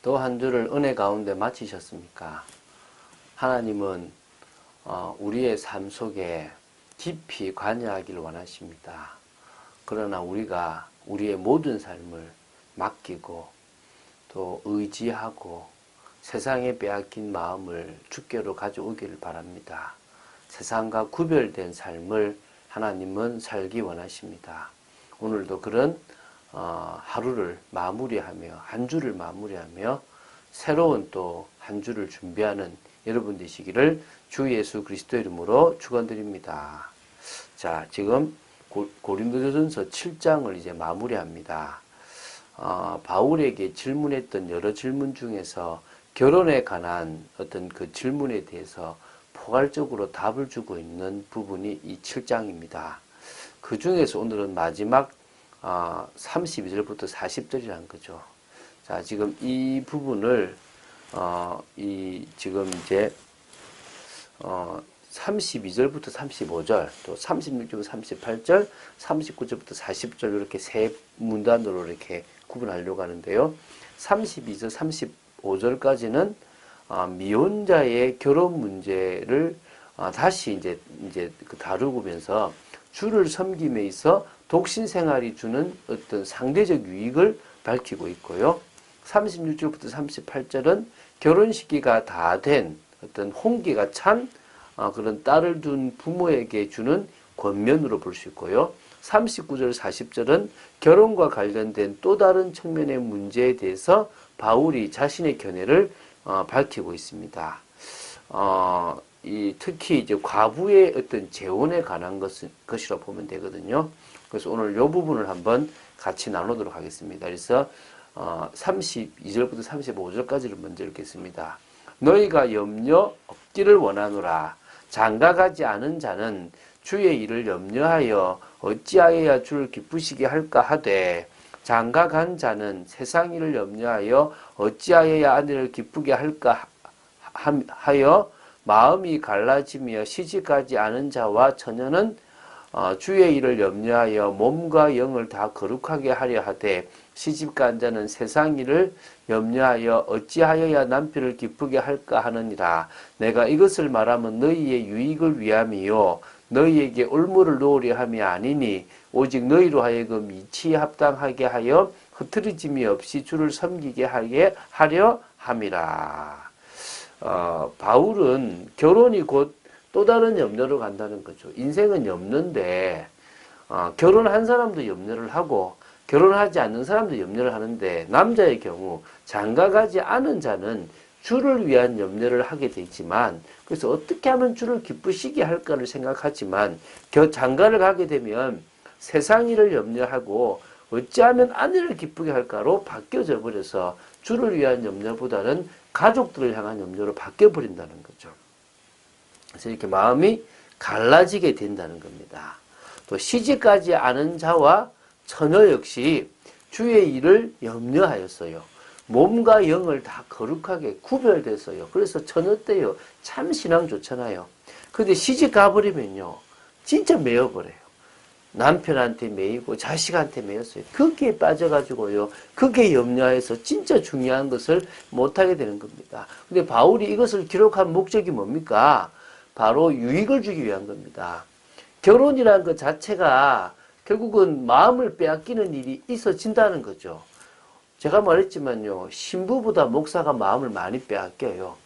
또 한 주를 은혜 가운데 마치셨습니까? 하나님은 우리의 삶 속에 깊이 관여하기를 원하십니다. 그러나 우리가 우리의 모든 삶을 맡기고 또 의지하고 세상에 빼앗긴 마음을 주께로 가져오기를 바랍니다. 세상과 구별된 삶을 하나님은 살기 원하십니다. 오늘도 그런 하루를 마무리하며 한 주를 마무리하며 새로운 또 한 주를 준비하는 여러분 되시기를 주 예수 그리스도 이름으로 축원드립니다. 자, 지금 고린도전서 7장을 이제 마무리합니다. 바울에게 질문했던 여러 질문 중에서 결혼에 관한 어떤 그 질문에 대해서 포괄적으로 답을 주고 있는 부분이 이 7장입니다. 그 중에서 오늘은 마지막 32절부터 40절이라는 거죠. 자, 지금 이 부분을 지금 이제 32절부터 35절, 또 36절부터 38절, 39절부터 40절 이렇게 세 문단으로 이렇게 구분하려고 하는데요. 32절, 35절까지는 미혼자의 결혼 문제를 다시 이제 다루면서 주를 섬김에 있어 독신 생활이 주는 어떤 상대적 유익을 밝히고 있고요. 36절부터 38절은 결혼 시기가 다 된 어떤 홍기가 찬 그런 딸을 둔 부모에게 주는 권면으로 볼 수 있고요. 39절, 40절은 결혼과 관련된 또 다른 측면의 문제에 대해서 바울이 자신의 견해를 밝히고 있습니다. 특히 이제 과부의 어떤 재혼에 관한 것이라고 보면 되거든요. 그래서 오늘 이 부분을 한번 같이 나누도록 하겠습니다. 그래서 32절부터 35절까지를 먼저 읽겠습니다. 너희가 염려 없기를 원하노라. 장가가지 않은 자는 주의 일을 염려하여 어찌하여야 주를 기쁘시게 할까 하되 장가간 자는 세상 일을 염려하여 어찌하여야 아내를 기쁘게 할까 하여 마음이 갈라지며 시집가지 않은 자와 처녀는 주의 일을 염려하여 몸과 영을 다 거룩하게 하려 하되 시집간 자는 세상 일을 염려하여 어찌하여야 남편을 기쁘게 할까 하느니라. 내가 이것을 말하면 너희의 유익을 위함이요 너희에게 올무를 놓으려 함이 아니니 오직 너희로 하여금 이치에 합당하게 하여 흐트러짐이 없이 주를 섬기게 하려 함이라. 바울은 결혼이 곧 또 다른 염려로 간다는 거죠. 인생은 염려인데 결혼한 사람도 염려를 하고 결혼하지 않는 사람도 염려를 하는데 남자의 경우 장가가지 않은 자는 주를 위한 염려를 하게 되지만 그래서 어떻게 하면 주를 기쁘시게 할까를 생각하지만 장가를 가게 되면 세상 일을 염려하고 어찌하면 아내를 기쁘게 할까로 바뀌어져 버려서 주를 위한 염려보다는 가족들을 향한 염려로 바뀌어 버린다는 거죠. 그래서 이렇게 마음이 갈라지게 된다는 겁니다. 또 시집가지 않은 자와 처녀 역시 주의 일을 염려하였어요. 몸과 영을 다 거룩하게 구별됐어요. 그래서 처녀 때요 참 신앙 좋잖아요. 근데 시집 가버리면요 진짜 매여버려요. 남편한테 매이고 자식한테 매였어요. 거기에 빠져가지고요 그게 염려해서 진짜 중요한 것을 못하게 되는 겁니다. 근데 바울이 이것을 기록한 목적이 뭡니까? 바로 유익을 주기 위한 겁니다. 결혼이라는 것 자체가 결국은 마음을 빼앗기는 일이 있어진다는 거죠. 제가 말했지만요 신부보다 목사가 마음을 많이 빼앗겨요.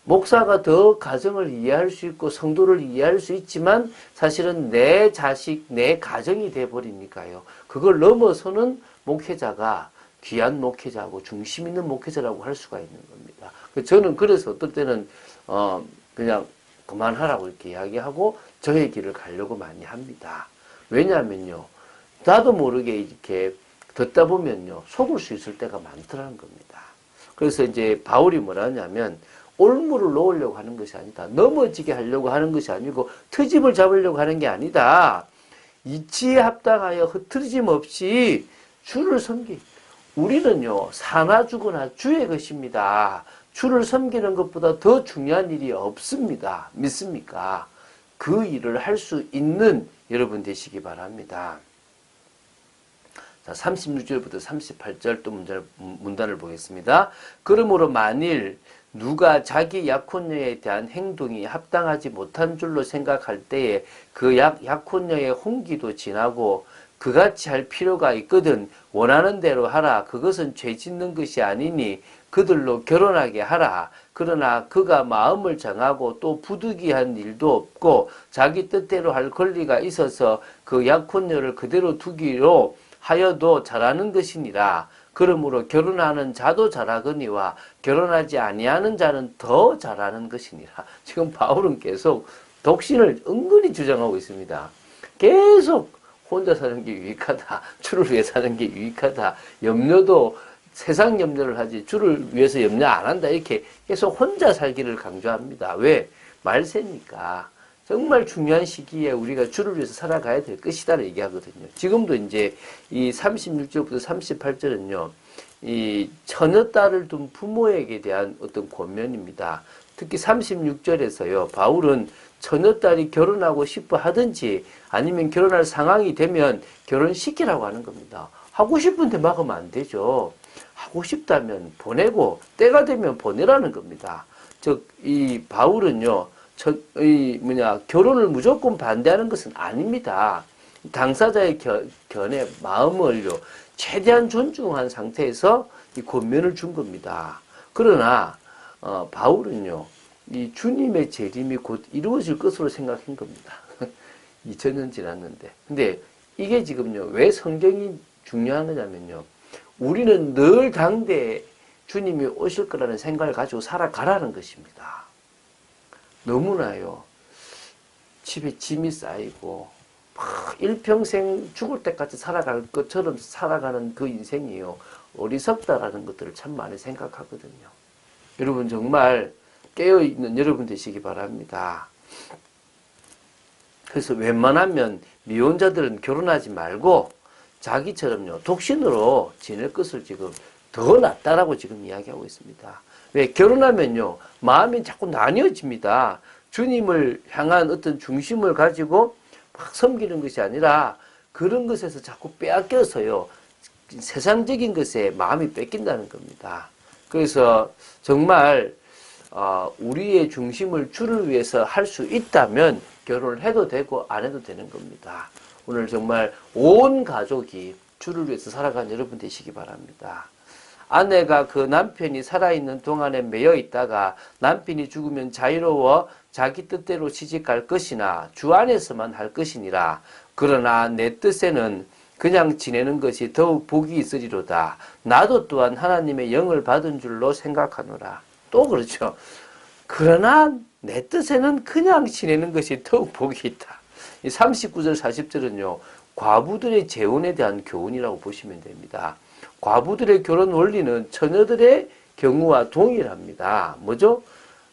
목사가 더 가정을 이해할 수 있고 성도를 이해할 수 있지만 사실은 내 자식, 내 가정이 돼버리니까요. 그걸 넘어서는 목회자가 귀한 목회자고 중심 있는 목회자라고 할 수가 있는 겁니다. 저는 그래서 어떨 때는 그냥 그만하라고 이렇게 이야기하고 저의 길을 가려고 많이 합니다. 왜냐하면요 나도 모르게 이렇게 듣다 보면요 속을 수 있을 때가 많더라는 겁니다. 그래서 이제 바울이 뭐라 하냐면 올무를 놓으려고 하는 것이 아니다. 넘어지게 하려고 하는 것이 아니고 트집을 잡으려고 하는 게 아니다. 이치에 합당하여 흐트러짐 없이 주를 섬기. 우리는요 사나 죽으나 주의 것입니다. 주를 섬기는 것보다 더 중요한 일이 없습니다. 믿습니까? 그 일을 할 수 있는 여러분 되시기 바랍니다. 자, 36절부터 38절 또 문단을 보겠습니다. 그러므로 만일 누가 자기 약혼녀에 대한 행동이 합당하지 못한 줄로 생각할 때에 그 약혼녀의 홍기도 지나고 그같이 할 필요가 있거든 원하는 대로 하라. 그것은 죄 짓는 것이 아니니 그들로 결혼하게 하라. 그러나 그가 마음을 정하고 또 부득이한 일도 없고 자기 뜻대로 할 권리가 있어서 그 약혼녀를 그대로 두기로 하여도 잘하는 것이니라. 그러므로 결혼하는 자도 잘하거니와 결혼하지 아니하는 자는 더 잘하는 것이니라. 지금 바울은 계속 독신을 은근히 주장하고 있습니다. 계속 혼자 사는 게 유익하다. 주를 위해 사는 게 유익하다. 염려도 세상 염려를 하지 주를 위해서 염려 안 한다. 이렇게 계속 혼자 살기를 강조합니다. 왜? 말세니까. 정말 중요한 시기에 우리가 주를 위해서 살아가야 될 것이다를 얘기하거든요. 지금도 이제 이 36절부터 38절은요, 이 처녀딸을 둔 부모에게 대한 어떤 권면입니다. 특히 36절에서요, 바울은 처녀딸이 결혼하고 싶어 하든지 아니면 결혼할 상황이 되면 결혼시키라고 하는 겁니다. 하고 싶은데 막으면 안 되죠. 하고 싶다면 보내고 때가 되면 보내라는 겁니다. 즉, 이 바울은요, 결혼을 무조건 반대하는 것은 아닙니다. 당사자의 견해, 마음을요, 최대한 존중한 상태에서 이 권면을 준 겁니다. 그러나, 바울은요, 이 주님의 재림이 곧 이루어질 것으로 생각한 겁니다. 2000년 지났는데. 근데 이게 지금요, 왜 성경이 중요한 거냐면요, 우리는 늘 당대에 주님이 오실 거라는 생각을 가지고 살아가라는 것입니다. 너무나요, 집에 짐이 쌓이고 막 일평생 죽을 때까지 살아갈 것처럼 살아가는 그 인생이요, 어리석다라는 것들을 참 많이 생각하거든요. 여러분 정말 깨어있는 여러분 되시기 바랍니다. 그래서 웬만하면 미혼자들은 결혼하지 말고 자기처럼요, 독신으로 지낼 것을 지금 더 낫다라고 지금 이야기하고 있습니다. 왜? 결혼하면요, 마음이 자꾸 나뉘어집니다. 주님을 향한 어떤 중심을 가지고 막 섬기는 것이 아니라 그런 것에서 자꾸 빼앗겨서요, 세상적인 것에 마음이 뺏긴다는 겁니다. 그래서 정말 우리의 중심을 주를 위해서 할 수 있다면 결혼을 해도 되고 안 해도 되는 겁니다. 오늘 정말 온 가족이 주를 위해서 살아가는 여러분 되시기 바랍니다. 아내가 그 남편이 살아있는 동안에 매여 있다가 남편이 죽으면 자유로워 자기 뜻대로 시집갈 것이나 주 안에서만 할 것이니라. 그러나 내 뜻에는 그냥 지내는 것이 더욱 복이 있으리로다. 나도 또한 하나님의 영을 받은 줄로 생각하노라. 또 그렇죠. 그러나 내 뜻에는 그냥 지내는 것이 더욱 복이 있다. 이 39절 40절은요. 과부들의 재혼에 대한 교훈이라고 보시면 됩니다. 과부들의 결혼 원리는 처녀들의 경우와 동일합니다. 뭐죠?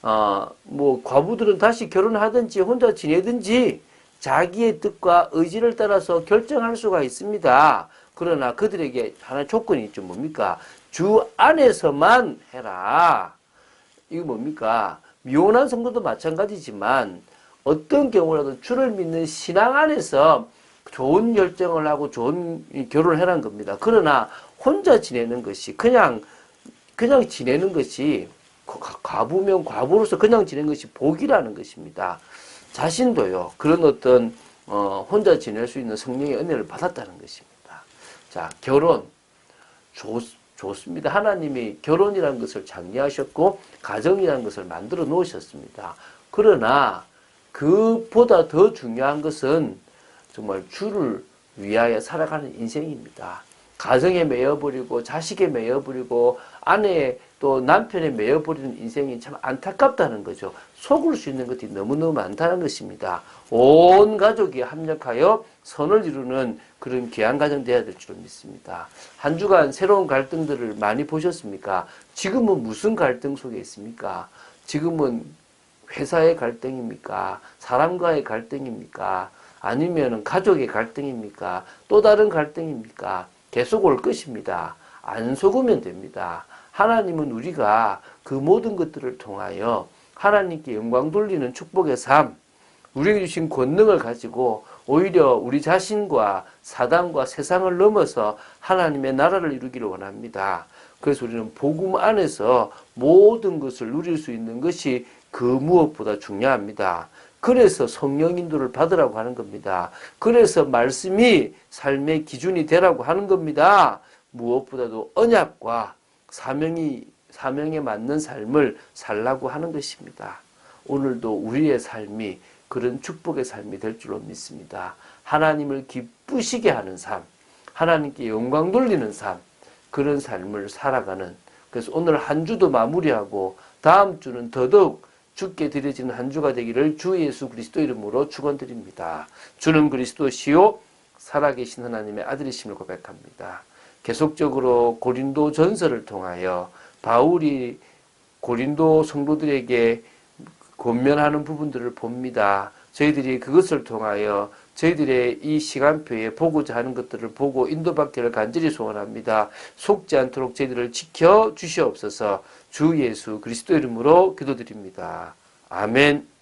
과부들은 다시 결혼하든지 혼자 지내든지 자기의 뜻과 의지를 따라서 결정할 수가 있습니다. 그러나 그들에게 하나의 조건이 있죠. 뭡니까? 주 안에서만 해라. 이거 뭡니까? 미혼한 성도도 마찬가지지만 어떤 경우라도 주를 믿는 신앙 안에서 좋은 결정을 하고 좋은 결혼을 해라는 겁니다. 그러나 혼자 지내는 것이 그냥 지내는 것이 과부면 과부로서 그냥 지내는 것이 복이라는 것입니다. 자신도요, 그런 어떤 혼자 지낼 수 있는 성령의 은혜를 받았다는 것입니다. 자, 결혼 좋습니다. 하나님이 결혼이라는 것을 장려하셨고 가정이라는 것을 만들어 놓으셨습니다. 그러나 그보다 더 중요한 것은 정말 주를 위하여 살아가는 인생입니다. 가정에 매여버리고 자식에 매여버리고 아내에 또 남편에 매여버리는 인생이 참 안타깝다는 거죠. 속을 수 있는 것들이 너무너무 많다는 것입니다. 온 가족이 합력하여 선을 이루는 그런 귀한 가정 되어야 될 줄 믿습니다. 한 주간 새로운 갈등들을 많이 보셨습니까? 지금은 무슨 갈등 속에 있습니까? 지금은 회사의 갈등입니까? 사람과의 갈등입니까? 아니면 가족의 갈등입니까? 또 다른 갈등입니까? 계속 올 것입니다. 안 속으면 됩니다. 하나님은 우리가 그 모든 것들을 통하여 하나님께 영광 돌리는 축복의 삶, 우리에게 주신 권능을 가지고 오히려 우리 자신과 사단과 세상을 넘어서 하나님의 나라를 이루기를 원합니다. 그래서 우리는 복음 안에서 모든 것을 누릴 수 있는 것이 그 무엇보다 중요합니다. 그래서 성령 인도를 받으라고 하는 겁니다. 그래서 말씀이 삶의 기준이 되라고 하는 겁니다. 무엇보다도 언약과 사명에 맞는 삶을 살라고 하는 것입니다. 오늘도 우리의 삶이 그런 축복의 삶이 될 줄로 믿습니다. 하나님을 기쁘시게 하는 삶, 하나님께 영광 돌리는 삶, 그런 삶을 살아가는, 그래서 오늘 한 주도 마무리하고 다음 주는 더더욱 주께 드려지는 한 주가 되기를 주 예수 그리스도 이름으로 축원드립니다. 주는 그리스도시요 살아계신 하나님의 아들이심을 고백합니다. 계속적으로 고린도 전서를 통하여 바울이 고린도 성도들에게 권면하는 부분들을 봅니다. 저희들이 그것을 통하여 저희들의 이 시간표에 보고자 하는 것들을 보고 인도받기를 간절히 소원합니다. 속지 않도록 저희들을 지켜 주시옵소서. 주 예수 그리스도 이름으로 기도드립니다. 아멘.